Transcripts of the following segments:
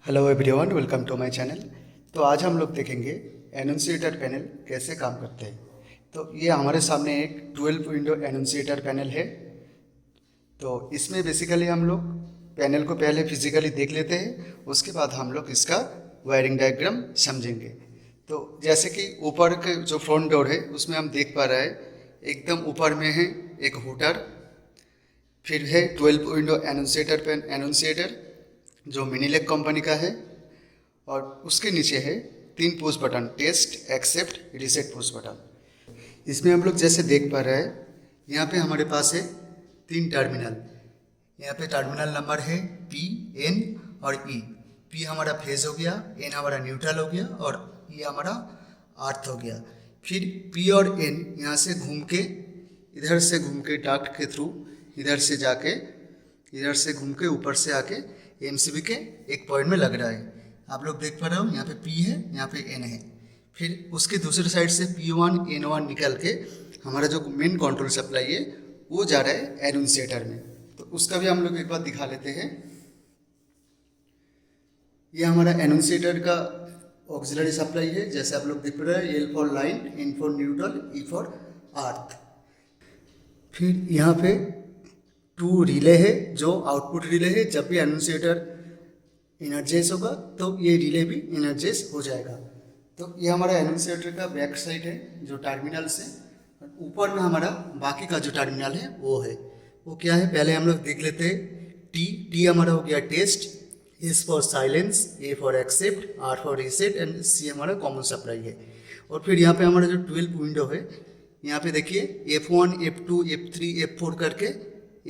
Hello everyone, welcome to my channel. तो आज हम लोग देखेंगे एनोंसिएटर पैनल कैसे काम करते हैं। तो ये हमारे सामने एक 12 विंडो एनोंसिएटर पैनल है। तो इसमें बेसिकली हम लोग पैनल को पहले फिजिकली देख लेते हैं, उसके बाद हम लोग इसका वायरिंग डायग्राम समझेंगे। तो जैसे कि ऊपर के जो फ्रंट डोर है उसमें हम देख पा रहे हैं एकदम ऊपर में है एक हुटर, फिर है 12 विंडो एनोंसिएटर जो मिनीलेक कंपनी का है, और उसके नीचे है 3 push button, test, accept, reset push button. इसमें हम लोग जैसे देख पा रहे हैं यहाँ पे हमारे पास है 3 टर्मिनल। यहाँ पे टर्मिनल नंबर है P, N और E। P हमारा फेज हो गया, N हमारा न्यूट्रल हो गया और E हमारा अर्थ हो गया। फिर P और N यहाँ से घूम के इधर से घूम के डक्ट के थ्रू इधर से जाके इधर से घूम के ऊपर से आके एमसीबी के एक पॉइंट में लग रहा है। आप लोग देख पा रहे हो यहाँ पे P है, यहाँ पे N है। फिर उसके दूसरे साइड से P1 N1 निकल के हमारा जो मेन कंट्रोल सप्लाई है वो जा रहा है एनोंसिएटर में। तो उसका भी हम लोग एक बार दिखा लेते हैं। ये हमारा एनोंसिएटर का ऑक्सिलरी सप्लाई है, जैसे आप लोग देख पा रहे हैं, L for line, N for neutral, E for earth. फिर यहाँ पे 2 रिले है जो आउटपुट रिले है। जब भी एनोंसिएटर एनर्जाइज होगा तो ये रिले भी एनर्जाइज हो जाएगा। तो ये हमारा एनोंसिएटर का बैक साइड है जो टर्मिनल से, और ऊपर में हमारा बाकी का जो टर्मिनल है वो है। वो क्या है पहले हम लोग देख लेते हैं। टी हमारा हो गया test, S for silence, A for accept, R for reset and C हमारा कॉमन सप्लाई है। और फिर यहाँ पे हमारा जो 12 विंडो है, यहाँ पे देखिए F1, F2, F3, F4 करके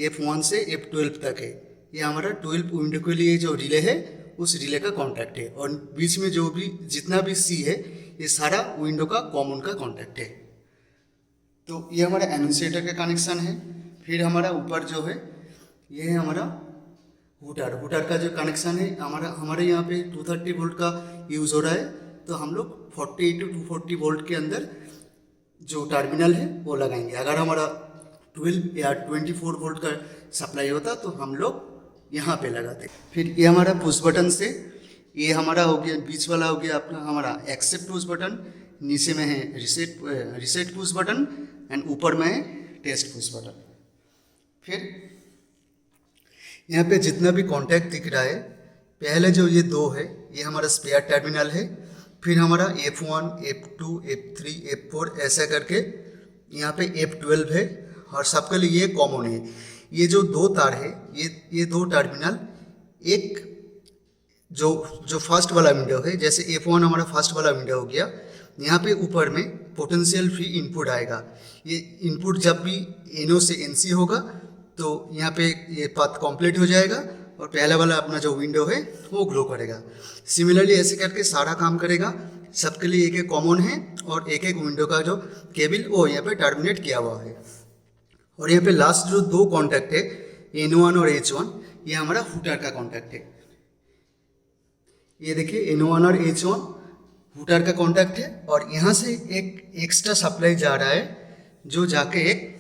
F1 से F12 तक है। ये हमारा 12 विंडो के लिए जो रिले है उस रिले का कॉन्टैक्ट है, और बीच में जो भी जितना भी C है ये सारा विंडो का कॉमन का कॉन्टैक्ट है। तो ये हमारा एनोंसिएटर का कनेक्शन है। फिर हमारा ऊपर जो है ये है हमारा हुटर का जो कनेक्शन है। हमारे यहाँ पे 230 वोल्ट का यूज़ हो रहा है, तो हम लोग 40 to 240 वोल्ट के अंदर जो टर्मिनल है वो लगाएंगे। अगर हमारा 12 या 24 वोल्ट का सप्लाई होता तो हम लोग यहाँ पे लगाते। फिर ये हमारा पुश बटन से, ये हमारा हो गया बीच वाला हो गया अपना हमारा एक्सेप्ट पुश बटन, नीचे में है रिसेट पुश बटन एंड ऊपर में है टेस्ट पुश बटन। फिर यहाँ पे जितना भी कॉन्टैक्ट दिख रहा है, पहले जो ये 2 है ये हमारा स्पेयर टर्मिनल है। फिर हमारा F1, F2, F3, F4 ऐसा करके यहाँ पे F12 है, और सबके लिए ये कॉमन है। ये जो 2 तार है ये 2 टर्मिनल, एक जो फर्स्ट वाला विंडो है, जैसे F1 हमारा फर्स्ट वाला विंडो हो गया, यहाँ पे ऊपर में पोटेंशियल फ्री इनपुट आएगा। ये इनपुट जब भी NO से NC होगा तो यहाँ पे ये पाथ कंप्लीट हो जाएगा और पहला वाला अपना जो विंडो है वो ग्लो करेगा। सिमिलरली ऐसे करके सारा काम करेगा। सबके लिए एक एक कॉमन है और एक एक विंडो का जो केबल वो यहाँ पे टर्मिनेट किया हुआ है। और यहाँ पे लास्ट जो 2 कॉन्टैक्ट है N1 और H1, ये हमारा हुटर का कॉन्टैक्ट है। ये देखिए N1 और H1 हुटर का कॉन्टैक्ट है, और यहाँ से एक एक्स्ट्रा सप्लाई जा रहा है जो जाके एक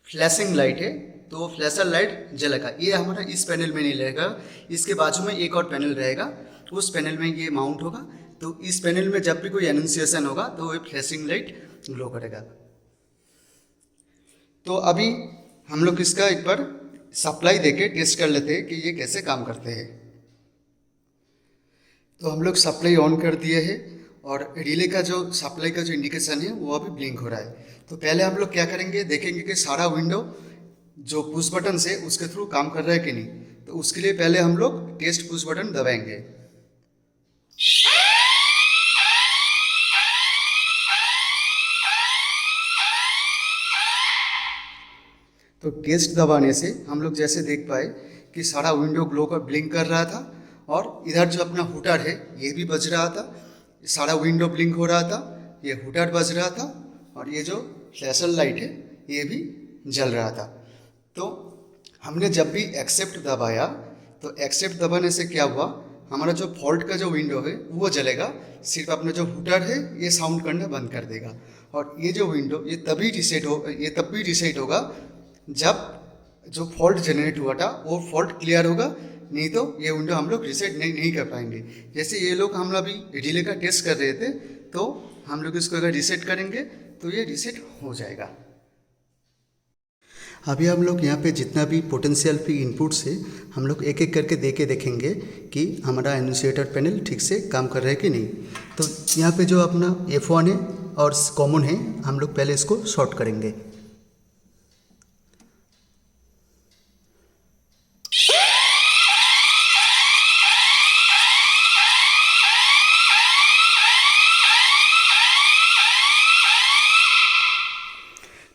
फ्लैशिंग लाइट है, तो वो फ्लैशर लाइट जलेगा। ये हमारा इस पैनल में नहीं रहेगा, इसके बाजू में एक और पैनल रहेगा, उस पैनल में ये माउंट होगा। तो इस पैनल में जब भी कोई एनोंसिएशन होगा तो वो फ्लैशिंग लाइट ग्लो करेगा। तो अभी हम लोग इसका एक बार सप्लाई देके टेस्ट कर लेते हैं कि ये कैसे काम करते हैं। तो हम लोग सप्लाई ऑन कर दिए हैं, और रिले का जो सप्लाई का जो इंडिकेशन है वो अभी ब्लिंक हो रहा है। तो पहले हम लोग क्या करेंगे, देखेंगे कि सारा विंडो जो पुश बटन से उसके थ्रू काम कर रहा है कि नहीं। तो उसके लिए पहले हम लोग टेस्ट पुश बटन दबाएंगे। तो टेस्ट दबाने से हम लोग जैसे देख पाए कि सारा विंडो ग्लो कर ब्लिंक कर रहा था, और इधर जो अपना हुटर है ये भी बज रहा था, सारा विंडो ब्लिंक हो रहा था, ये हुटर बज रहा था, और ये जो फ्लैशर लाइट है ये भी जल रहा था। तो हमने जब भी एक्सेप्ट दबाया तो एक्सेप्ट दबाने से क्या हुआ, हमारा जो फॉल्ट का जो विंडो है वो जलेगा, सिर्फ अपना जो हुटर है ये साउंड करना बंद कर देगा। और ये जो विंडो ये तब भी रिसेट होगा जब जो फॉल्ट जनरेट हुआ था वो फॉल्ट क्लियर होगा, नहीं तो ये विंडो हम लोग रीसेट नहीं कर पाएंगे। जैसे ये लोग हम अभी रिले का टेस्ट कर रहे थे, तो हम लोग इसको अगर रीसेट करेंगे तो ये रीसेट हो जाएगा। अभी हम लोग यहाँ पे जितना भी पोटेंशियल फ्री इनपुट्स है हम लोग एक एक करके देखेंगे कि हमारा एनुंशिएटर पैनल ठीक से काम कर रहा है कि नहीं। तो यहाँ पे जो अपना F1 है और कॉमन है, हम लोग पहले इसको शॉर्ट करेंगे।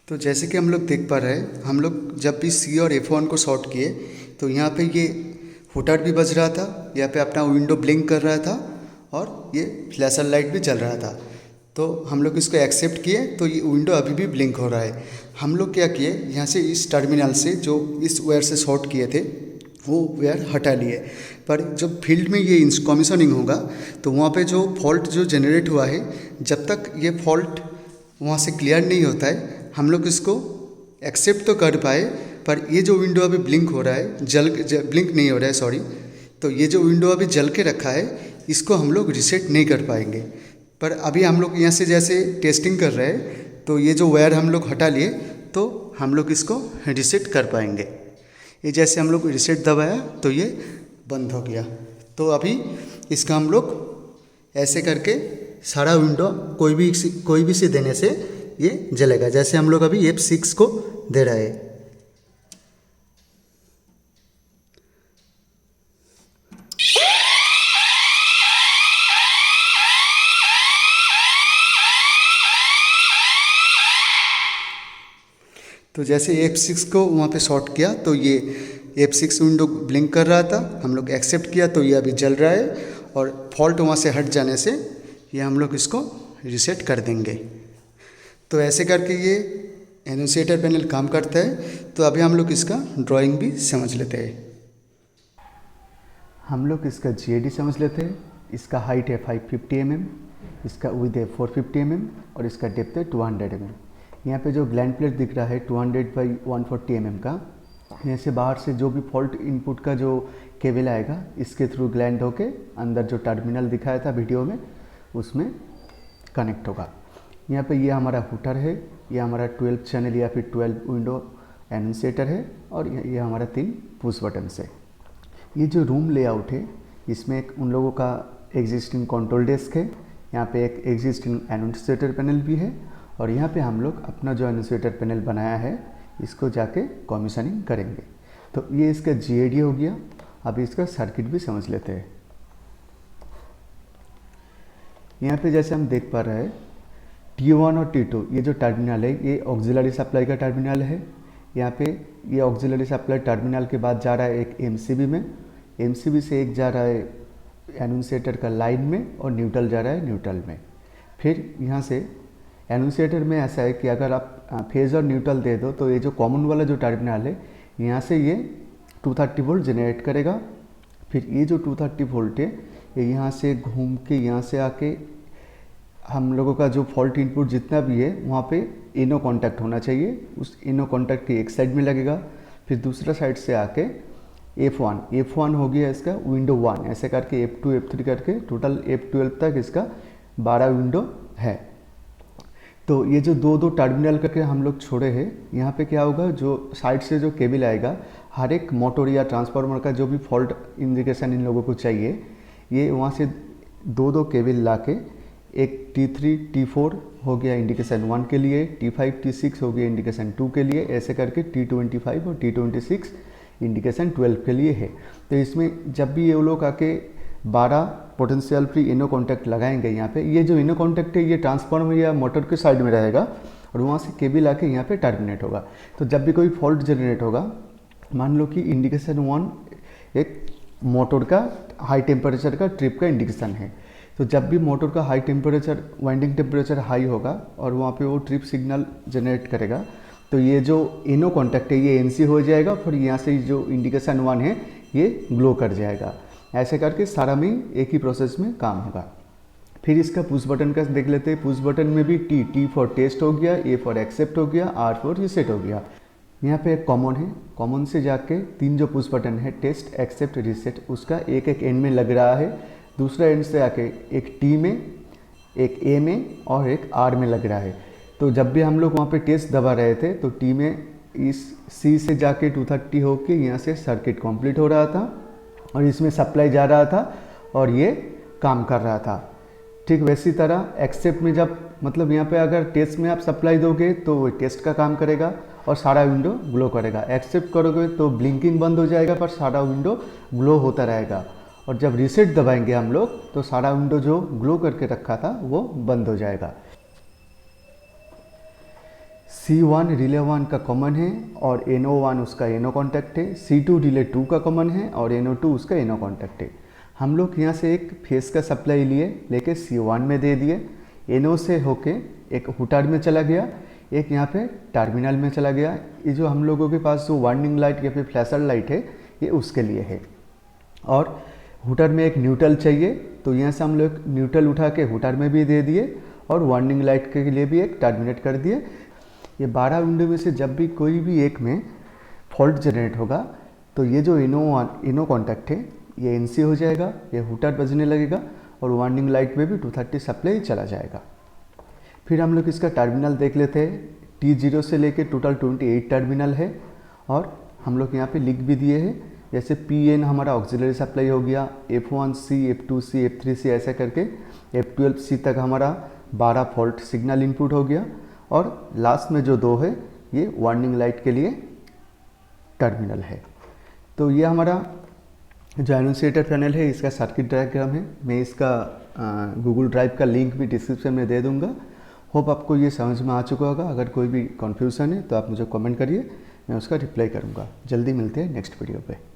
तो जैसे कि हम लोग देख पा रहे हैं, हम लोग जब भी C और F1 को शॉर्ट किए तो यहाँ पे ये हुटर भी बज रहा था, यहाँ पे अपना विंडो ब्लिंक कर रहा था और ये फ्लैशर लाइट भी जल रहा था। तो हम लोग इसको एक्सेप्ट किए तो ये विंडो अभी भी ब्लिंक हो रहा है। हम लोग क्या किए, यहाँ से इस टर्मिनल से जो इस वायर से शॉर्ट किए थे वो वायर हटा लिए, पर जब फील्ड में ये कमीशनिंग होगा तो वहाँ पे जो फॉल्ट जो जनरेट हुआ है, जब तक ये फॉल्ट वहाँ से क्लियर नहीं होता है हम लोग इसको एक्सेप्ट तो कर पाए, पर ये जो विंडो अभी ब्लिंक हो रहा है ब्लिंक नहीं हो रहा है सॉरी, तो ये जो विंडो अभी जल के रखा है इसको हम लोग रीसेट नहीं कर पाएंगे। पर अभी हम लोग यहाँ से जैसे टेस्टिंग कर रहे हैं तो ये जो वायर हम लोग हटा लिए तो हम लोग इसको रीसेट कर पाएंगे। ये जैसे हम लोग रीसेट दबाया तो ये बंद हो गया। तो अभी इसका हम लोग ऐसे करके सारा विंडो कोई भी से देने से ये जलेगा। जैसे हम लोग अभी F6 को दे रहे हैं। तो जैसे F6 को वहाँ पे शॉर्ट किया तो ये F6 विंडो ब्लिंक कर रहा था, हम लोग एक्सेप्ट किया तो ये अभी जल रहा है और फॉल्ट वहाँ से हट जाने से ये हम लोग इसको रीसेट कर देंगे। तो ऐसे करके ये एनुंशिएटर पैनल काम करता है। तो अभी हम लोग इसका ड्राइंग भी समझ लेते हैं। हम लोग इसका GAD समझ लेते हैं। इसका हाइट है 550 mm, इसका विड्थ है 450 mm और इसका डेप्थ है 200 mm। यहाँ पे जो ग्लैंड प्लेट दिख रहा है 200 by 140 mm का, यहाँ से बाहर से जो भी फॉल्ट इनपुट का जो केबल आएगा इसके थ्रू ग्लैंड होके अंदर जो टर्मिनल दिखाया था वीडियो में उसमें कनेक्ट होगा। यहाँ पे ये हमारा हुटर है, ये हमारा 12 चैनल या फिर 12 विंडो एनुंशिएटर है और ये हमारा 3 पुश बटन है। ये जो रूम लेआउट है इसमें एक उन लोगों का एग्जिस्टिंग कंट्रोल डेस्क है, यहाँ पे एक एग्जिस्टिंग एनुंशिएटर पैनल भी है और यहाँ पे हम लोग अपना जो एनुंशिएटर पैनल बनाया है इसको जाके कमीशनिंग करेंगे। तो ये इसका GAD हो गया। अभी इसका सर्किट भी समझ लेते हैं। यहाँ पे जैसे हम देख पा रहे हैं T1 और T2 ये जो टर्मिनल है ये ऑक्सिलरी सप्लाई का टर्मिनल है। यहाँ पे ये ऑक्सिलरी सप्लाई टर्मिनल के बाद जा रहा है एक MCB में, MCB से एक जा रहा है एनुंशिएटर का लाइन में और न्यूट्रल जा रहा है न्यूट्रल में। फिर यहाँ से एनुंशिएटर में ऐसा है कि अगर आप फेज और न्यूट्रल दे दो तो ये जो कॉमन वाला जो टर्मिनल है यहाँ से ये 230 वोल्ट जनरेट करेगा। फिर ये जो 230 वोल्ट है ये यहाँ से घूम के यहाँ से आके हम लोगों का जो फॉल्ट इनपुट जितना भी है वहाँ पे इनो कॉन्टैक्ट होना चाहिए, उस इनो कॉन्टैक्ट की एक साइड में लगेगा। फिर दूसरा साइड से आके F1 हो गया इसका विंडो 1, ऐसे करके F2 F3 करके टोटल F12 तक इसका 12 विंडो है। तो ये जो दो टर्मिनल करके हम लोग छोड़े हैं, यहाँ पे क्या होगा, जो साइड से जो केबल आएगा हर एक मोटर या ट्रांसफार्मर का जो भी फॉल्ट इंडिकेशन इन लोगों को चाहिए, ये वहाँ से दो केबल ला के एक T3 T4 हो गया इंडिकेशन 1 के लिए, T5 T6 हो गया इंडिकेशन 2 के लिए, ऐसे करके T25 और T26 इंडिकेशन 12 के लिए है। तो इसमें जब भी ये लोग आके 12 पोटेंशियल फ्री इनो कॉन्टैक्ट लगाएंगे यहाँ पे, ये जो इनो कॉन्टैक्ट है ये ट्रांसफार्मर या मोटर के साइड में रहेगा और वहाँ से केबल आके यहाँ पे टर्मिनेट होगा। तो जब भी कोई फॉल्ट जनरेट होगा, मान लो कि इंडिकेशन 1 एक मोटर का हाई टेम्परेचर का ट्रिप का इंडिकेशन है, तो जब भी मोटर का high temperature winding temperature high होगा और वहाँ पे वो ट्रिप सिग्नल जनरेट करेगा, तो ये जो इनो कॉन्टैक्ट है ये NC हो जाएगा, फिर यहाँ से जो इंडिकेशन 1 है ये ग्लो कर जाएगा। ऐसे करके सारा में एक ही प्रोसेस में काम होगा। फिर इसका पुश बटन का देख लेते हैं। पुश बटन में भी T फॉर टेस्ट हो गया, A फॉर एक्सेप्ट हो गया, R फॉर रीसेट हो गया। यहाँ पे एक कॉमन है, कॉमन से जाके 3 जो पुश बटन है टेस्ट, एक्सेप्ट, रीसेट, उसका एक एक एंड में लग रहा है। दूसरा एंड से आके एक टी में, एक ए में और एक आर में लग रहा है। तो जब भी हम लोग वहाँ पे टेस्ट दबा रहे थे तो टी में इस सी से जाके 230 होके यहाँ से सर्किट कंप्लीट हो रहा था और इसमें सप्लाई जा रहा था और ये काम कर रहा था। ठीक वैसी तरह एक्सेप्ट में जब मतलब यहाँ पे अगर टेस्ट में आप सप्लाई दोगे तो वो टेस्ट का काम करेगा और सारा विंडो ग्लो करेगा। एक्सेप्ट करोगे तो ब्लिंकिंग बंद हो जाएगा पर सारा विंडो ग्लो होता रहेगा। और जब रीसेट दबाएंगे हम लोग तो सारा विंडो जो ग्लो करके रखा था वो बंद हो जाएगा। C1 रिले 1 का कॉमन है और NO1 उसका NO कॉन्टैक्ट है। C2 रिले 2 का कॉमन है और NO2 उसका NO कॉन्टैक्ट है। हम लोग यहाँ से एक फेस का सप्लाई लेके C1 में दे दिए, NO से होके एक हुटर में चला गया, एक यहाँ पे टर्मिनल में चला गया। ये जो हम लोगों के पास जो वार्निंग लाइट या फिर फ्लैशर लाइट है ये उसके लिए है। और हुटर में एक न्यूट्रल चाहिए तो यहाँ से हम लोग न्यूट्रल उठा के हुटर में भी दे दिए और वार्निंग लाइट के लिए भी एक टर्मिनेट कर दिए। ये 12 विंडो में से जब भी कोई भी एक में फॉल्ट जनरेट होगा तो ये जो NO कॉन्टैक्ट है ये NC हो जाएगा, ये हुटर बजने लगेगा और वार्निंग लाइट में भी 230 सप्लाई चला जाएगा। फिर हम लोग इसका टर्मिनल देख लेते हैं। T0 से लेके टोटल 28 टर्मिनल है और हम लोग यहाँ पे लिख भी दिए हैं। जैसे PN हमारा ऑक्सिलरी सप्लाई हो गया, F1C, F2C, F3C ऐसा करके F12C तक हमारा 12 फॉल्ट सिग्नल इनपुट हो गया और लास्ट में जो 2 है ये वार्निंग लाइट के लिए टर्मिनल है। तो ये हमारा जो एनुंशिएटर पैनल है इसका सर्किट डायग्राम है। मैं इसका गूगल ड्राइव का लिंक भी डिस्क्रिप्शन में दे दूंगा। होप आपको ये समझ में आ चुका होगा। अगर कोई भी कन्फ्यूज़न है तो आप मुझे कमेंट करिए, मैं उसका रिप्लाई करूंगा। जल्दी मिलते हैं नेक्स्ट वीडियो पे।